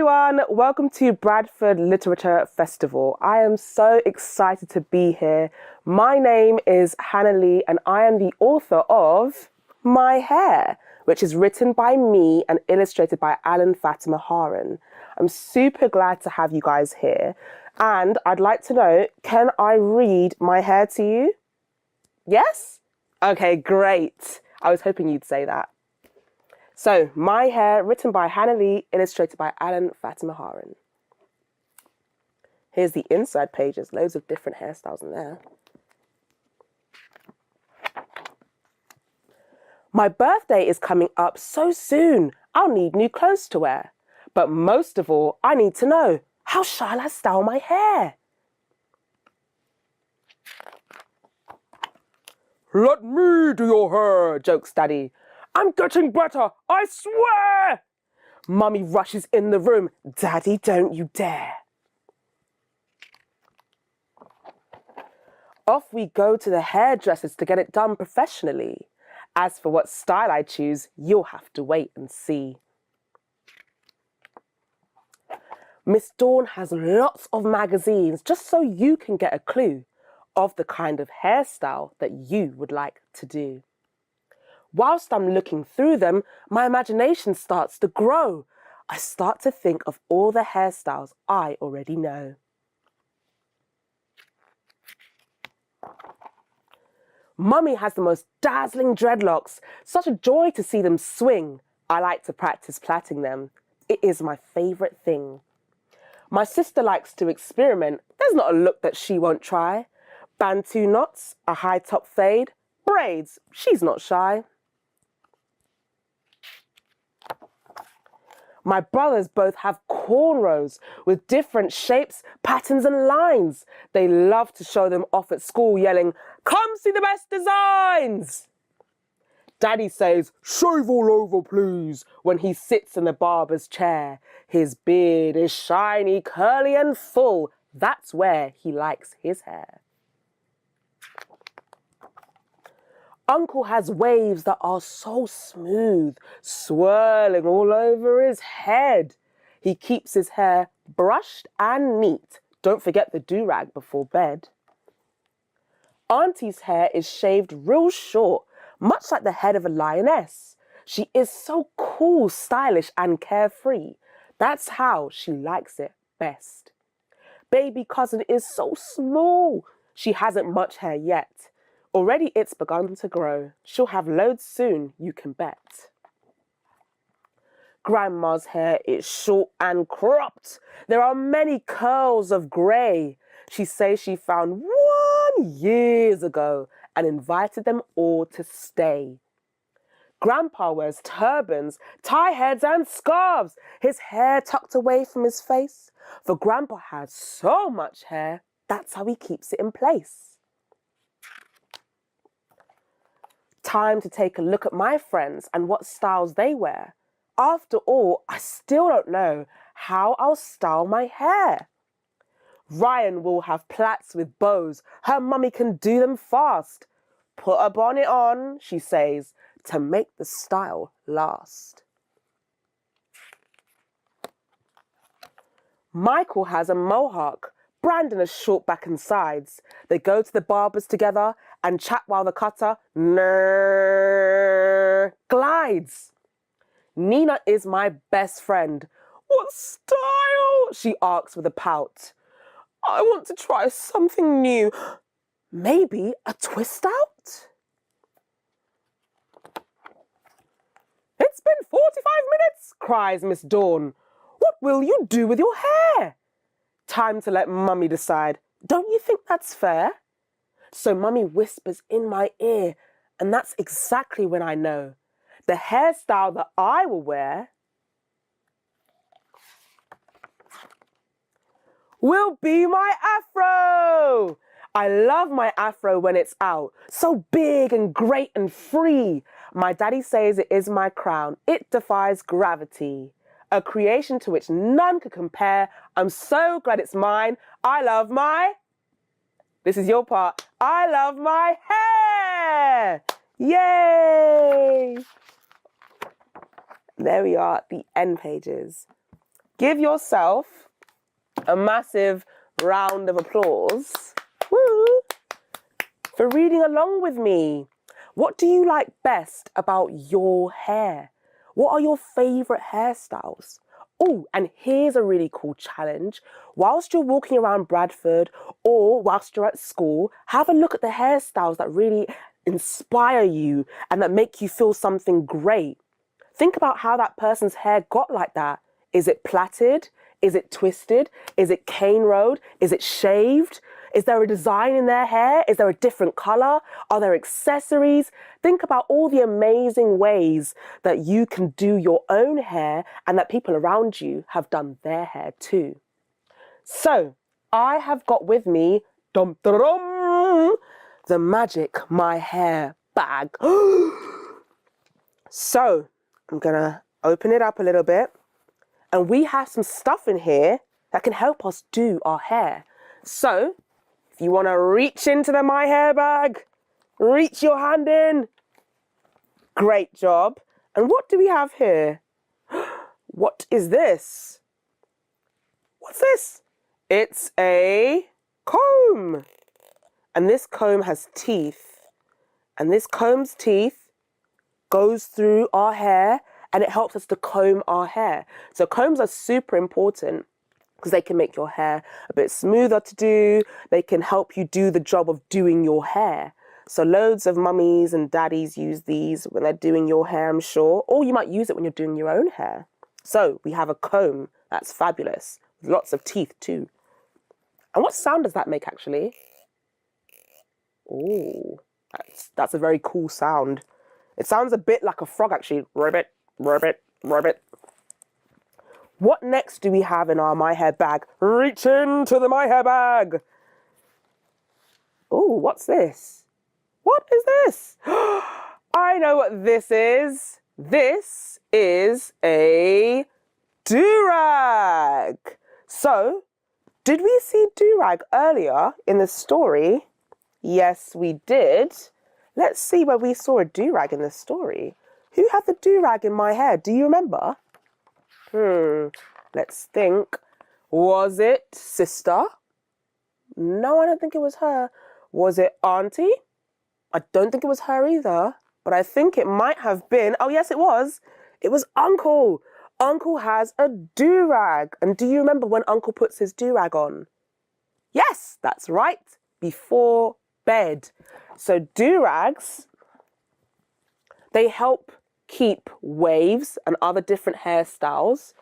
everyone, welcome to Bradford Literature Festival. I am so excited to be here. My name is Hannah Lee and I am the author of My Hair, which is written by me and illustrated by Alan Fatima Haran. I'm super glad to have you guys here and I'd like to know, can I read My Hair to you? Yes? Okay, great. I was hoping you'd say that. So, My Hair, written by Hannah Lee, illustrated by Alan Fatima Haran. Here's the inside pages, loads of different hairstyles in there. My birthday is coming up so soon. I'll need new clothes to wear. But most of all, I need to know, how shall I style my hair? Let me do your hair, jokes Daddy. I'm getting better, I swear! Mummy rushes in the room. Daddy, don't you dare. Off we go to the hairdressers to get it done professionally. As for what style I choose, you'll have to wait and see. Miss Dawn has lots of magazines just so you can get a clue of the kind of hairstyle that you would like to do. Whilst I'm looking through them, my imagination starts to grow. I start to think of all the hairstyles I already know. Mummy has the most dazzling dreadlocks. Such a joy to see them swing. I like to practice plaiting them. It is my favourite thing. My sister likes to experiment. There's not a look that she won't try. Bantu knots, a high top fade, braids, she's not shy. My brothers both have cornrows with different shapes, patterns and lines. They love to show them off at school yelling, "Come see the best designs!" Daddy says, "Shave all over please," when he sits in the barber's chair. His beard is shiny, curly and full. That's where he likes his hair. Uncle has waves that are so smooth, swirling all over his head. He keeps his hair brushed and neat. Don't forget the do-rag before bed. Auntie's hair is shaved real short, much like the head of a lioness. She is so cool, stylish and carefree. That's how she likes it best. Baby cousin is so small. She hasn't much hair yet. Already it's begun to grow. She'll have loads soon, you can bet. Grandma's hair is short and cropped. There are many curls of grey. She says she found one years ago and invited them all to stay. Grandpa wears turbans, tie heads and scarves, his hair tucked away from his face. For Grandpa has so much hair, that's how he keeps it in place. Time to take a look at my friends and what styles they wear. After all, I still don't know how I'll style my hair. Ryan will have plaits with bows. Her mummy can do them fast. Put a bonnet on, she says, to make the style last. Michael has a mohawk. Brandon a short back and sides. They go to the barber's together and chat while the cutter glides. Nina is my best friend. What style? She asks with a pout. I want to try something new. Maybe a twist out? It's been 45 minutes, cries Miss Dawn. What will you do with your hair? Time to let Mummy decide. Don't you think that's fair? So Mummy whispers in my ear, and that's exactly when I know. The hairstyle that I will wear will be my afro. I love my afro when it's out. So big and great and free. My daddy says it is my crown. It defies gravity. A creation to which none could compare. I'm so glad it's mine. I love my... This is your part. I love my hair. Yay! There we are, the end pages. Give yourself a massive round of applause. Woo! For reading along with me. What do you like best about your hair? What are your favourite hairstyles? Oh, and here's a really cool challenge. Whilst you're walking around Bradford or whilst you're at school, have a look at the hairstyles that really inspire you and that make you feel something great. Think about how that person's hair got like that. Is it plaited? Is it twisted? Is it cane rolled? Is it shaved? Is there a design in their hair? Is there a different color? Are there accessories? Think about all the amazing ways that you can do your own hair and that people around you have done their hair too. So I have got with me the magic my hair bag. So I'm gonna open it up a little bit, and we have some stuff in here that can help us do our hair. So if you want to reach into the my hair bag, reach your hand in. Great job. And what do we have here? What is this? What's this? It's a comb. And this comb has teeth. And this comb's teeth goes through our hair and it helps us to comb our hair. So combs are super important because they can make your hair a bit smoother to do. They can help you do the job of doing your hair. So loads of mummies and daddies use these when they're doing your hair, I'm sure. Or you might use it when you're doing your own hair. So we have a comb that's fabulous, with lots of teeth too. And what sound does that make actually? Oh, that's a very cool sound. It sounds a bit like a frog actually. Ribbit, ribbit, ribbit. What next do we have in our my hair bag? Reach into the my hair bag. Oh, what's this? What is this? I know what this is. This is a do-rag. So, did we see do-rag earlier in the story? Yes, we did. Let's see where we saw a do-rag in the story. Who had the do-rag in my hair? Do you remember? Let's think. Was it sister? No, I don't think it was her. Was it auntie? I don't think it was her either. But I think it might have been. Oh, yes, it was. It was uncle. Uncle has a do-rag. And do you remember when uncle puts his do-rag on? Yes, that's right. Before bed. So do-rags, they help keep waves and other different hairstyles,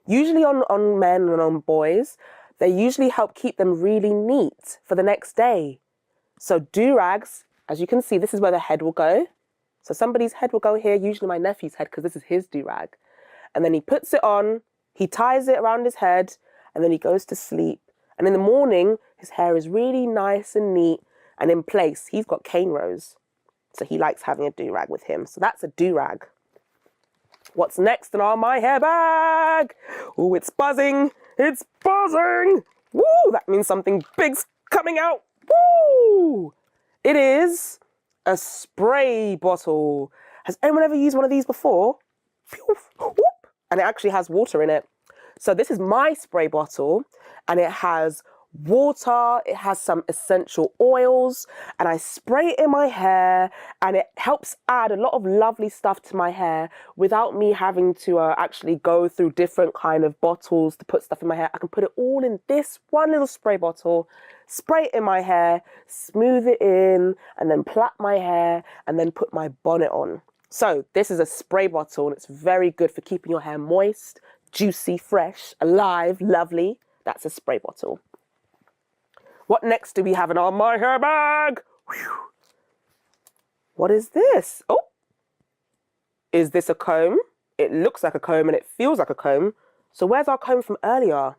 usually on men and on boys. They usually help keep them really neat for the next day. So do-rags, as you can see, this is where the head will go. So somebody's head will go here, usually my nephew's head, because this is his do-rag. And then he puts it on, he ties it around his head, and then he goes to sleep. And in the morning, his hair is really nice and neat and in place. He's got cane rows, so he likes having a do-rag with him. So that's a do-rag. What's next in our my hair bag? Oh, it's buzzing. It's buzzing. Woo, that means something big's coming out. Woo! It is a spray bottle. Has anyone ever used one of these before? Whoop, and it actually has water in it. So this is my spray bottle, and it has water, it has some essential oils, and I spray it in my hair, and it helps add a lot of lovely stuff to my hair without me having to actually go through different kind of bottles to put stuff in my hair. I can put it all in this one little spray bottle, spray it in my hair, smooth it in, and then plait my hair, and then put my bonnet on. So this is a spray bottle, and it's very good for keeping your hair moist, juicy, fresh, alive, lovely. That's a spray bottle. What next do we have in our my hair bag? Whew. What is this? Oh, is this a comb? It looks like a comb and it feels like a comb. So where's our comb from earlier?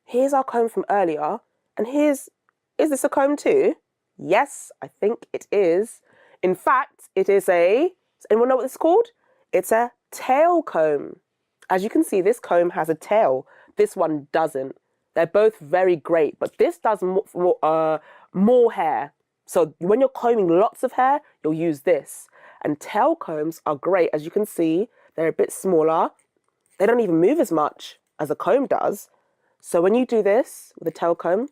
Here's our comb from earlier. And is this a comb too? Yes, I think it is. In fact, it is does anyone know what this is called? It's a tail comb. As you can see, this comb has a tail. This one doesn't. They're both very great, but this does more hair. So when you're combing lots of hair, you'll use this. And tail combs are great. As you can see, they're a bit smaller. They don't even move as much. as a comb does. So when you do this with a tail comb,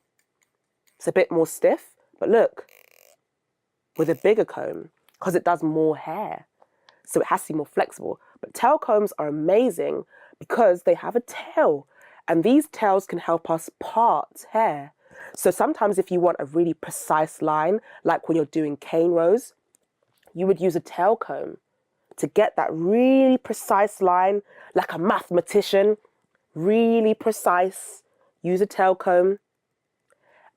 it's a bit more stiff, but look, with a bigger comb, because it does more hair. So it has to be more flexible. But tail combs are amazing because they have a tail, and these tails can help us part hair. So sometimes if you want a really precise line, like when you're doing cane rows, you would use a tail comb to get that really precise line, like a mathematician, really precise. Use a tail comb,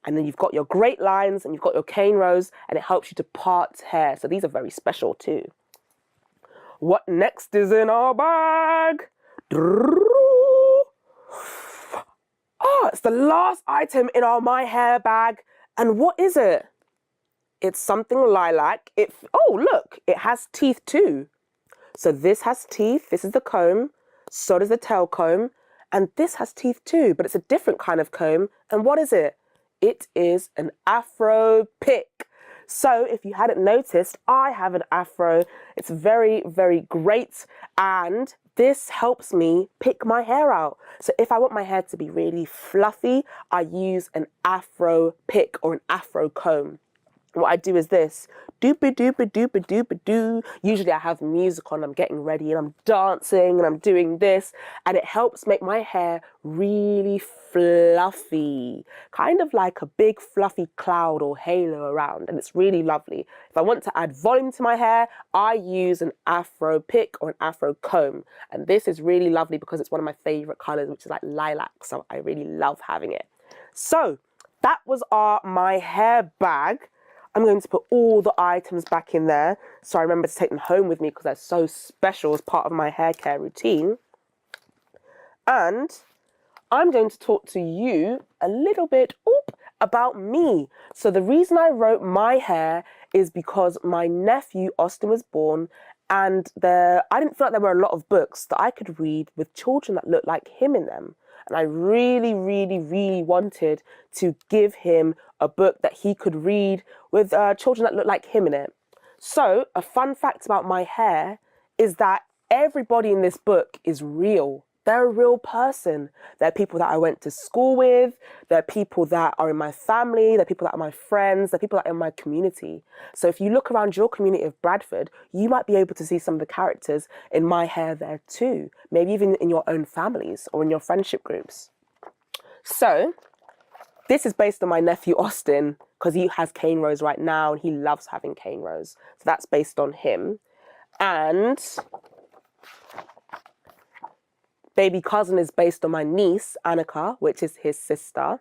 and then you've got your great lines and you've got your cane rows, and it helps you to part hair. So these are very special too. What next is in our bag? Oh, it's the last item in our My Hair bag. And what is it? It's something lilac. Oh, look, it has teeth too. So this has teeth. This is the comb. So does the tail comb. And this has teeth too, but it's a different kind of comb. And what is it? It is an afro pick. So if you hadn't noticed, I have an afro. It's very, very great. And this helps me pick my hair out. So if I want my hair to be really fluffy, I use an afro pick or an afro comb. What I do is this, doopy doopy doopy doopy doo. Usually I have music on, I'm getting ready and I'm dancing and I'm doing this, and it helps make my hair really fluffy, kind of like a big fluffy cloud or halo around, and it's really lovely. If I want to add volume to my hair, I use an afro pick or an afro comb, and this is really lovely because it's one of my favorite colors, which is like lilac, so I really love having it. So that was our My Hair bag. I'm going to put all the items back in there, so I remember to take them home with me because they're so special as part of my hair care routine. And I'm going to talk to you a little bit about me. So the reason I wrote My Hair is because my nephew Austin was born, and I didn't feel like there were a lot of books that I could read with children that looked like him in them. And I really, really, really wanted to give him a book that he could read with children that look like him in it. So a fun fact about My Hair is that everybody in this book is real. They're a real person. They're people that I went to school with. They're people that are in my family. They're people that are my friends. They're people that are in my community. So if you look around your community of Bradford, you might be able to see some of the characters in My Hair there too. Maybe even in your own families or in your friendship groups. So this is based on my nephew Austin because he has cane rows right now and he loves having cane rows. So that's based on him. And baby cousin is based on my niece, Annika, which is his sister.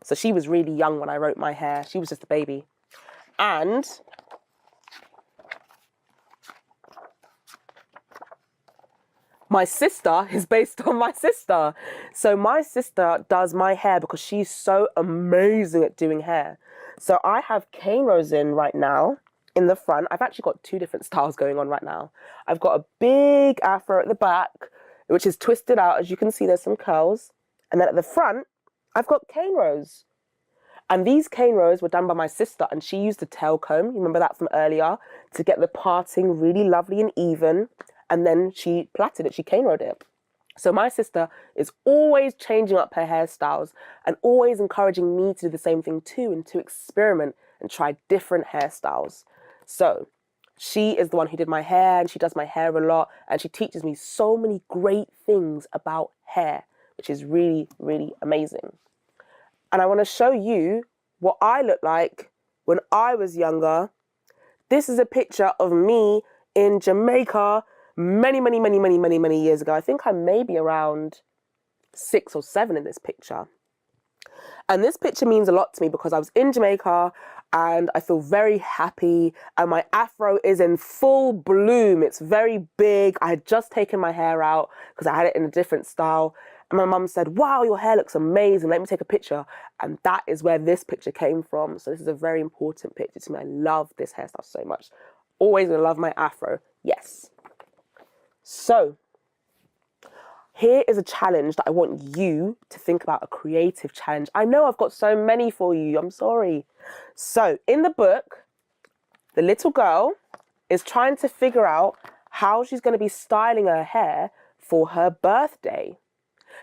So she was really young when I wrote My Hair. She was just a baby. And my sister is based on my sister. So my sister does my hair because she's so amazing at doing hair. So I have cane rows in right now in the front. I've actually got two different styles going on right now. I've got a big afro at the back, which is twisted out. As you can see, there's some curls. And then at the front, I've got cane rows. And these cane rows were done by my sister, and she used a tail comb, you remember that from earlier, to get the parting really lovely and even. And then she plaited it, she cane rowed it. So my sister is always changing up her hairstyles and always encouraging me to do the same thing too, and to experiment and try different hairstyles. So she is the one who did my hair, and she does my hair a lot, and she teaches me so many great things about hair, which is really, really amazing. And I want to show you what I looked like when I was younger. This is a picture of me in Jamaica many years ago. I think I may be around 6 or 7 in this picture. And this picture means a lot to me because I was in Jamaica and I feel very happy, and my afro is in full bloom. It's very big. I had just taken my hair out because I had it in a different style. And my mum said, wow, your hair looks amazing. Let me take a picture. And that is where this picture came from. So this is a very important picture to me. I love this hairstyle so much. Always gonna love my afro. Yes. So here is a challenge that I want you to think about, a creative challenge. I know I've got so many for you. I'm sorry. So in the book, the little girl is trying to figure out how she's going to be styling her hair for her birthday.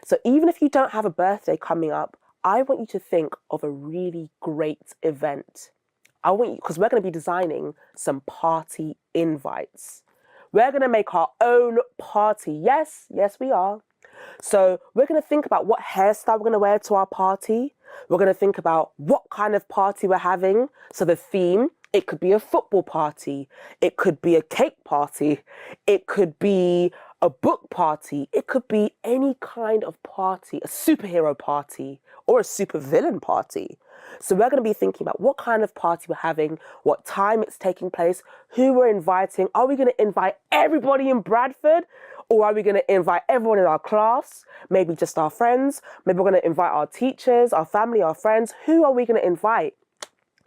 So even if you don't have a birthday coming up, I want you to think of a really great event. I want you, because we're going to be designing some party invites. We're going to make our own party. Yes, we are. So we're going to think about what hairstyle we're going to wear to our party. We're going to think about what kind of party we're having. So the theme, it could be a football party. It could be a cake party. It could be a book party. It could be any kind of party, a superhero party or a supervillain party. So we're going to be thinking about what kind of party we're having, what time it's taking place, who we're inviting. Are we going to invite everybody in Bradford? Or are we going to invite everyone in our class? Maybe just our friends? Maybe we're going to invite our teachers, our family, our friends. Who are we going to invite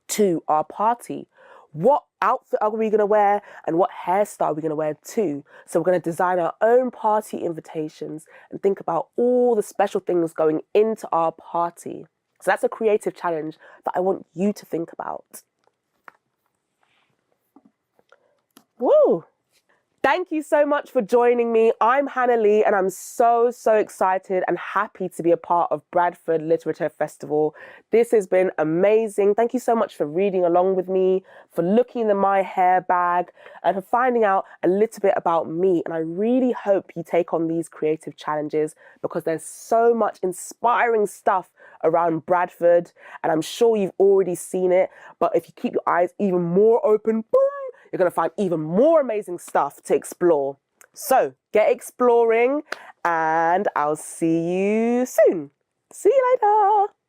to our party? What outfit are we going to wear and what hairstyle are we going to wear too? So we're going to design our own party invitations and think about all the special things going into our party. So that's a creative challenge that I want you to think about. Woo! Thank you so much for joining me. I'm Hannah Lee and I'm so excited and happy to be a part of Bradford Literature Festival. This has been amazing. Thank you so much for reading along with me, for looking in my hair bag and for finding out a little bit about me. And I really hope you take on these creative challenges because there's so much inspiring stuff around Bradford and I'm sure you've already seen it. But if you keep your eyes even more open, boom, you're going to find even more amazing stuff to explore. So get exploring and I'll see you soon. See you later.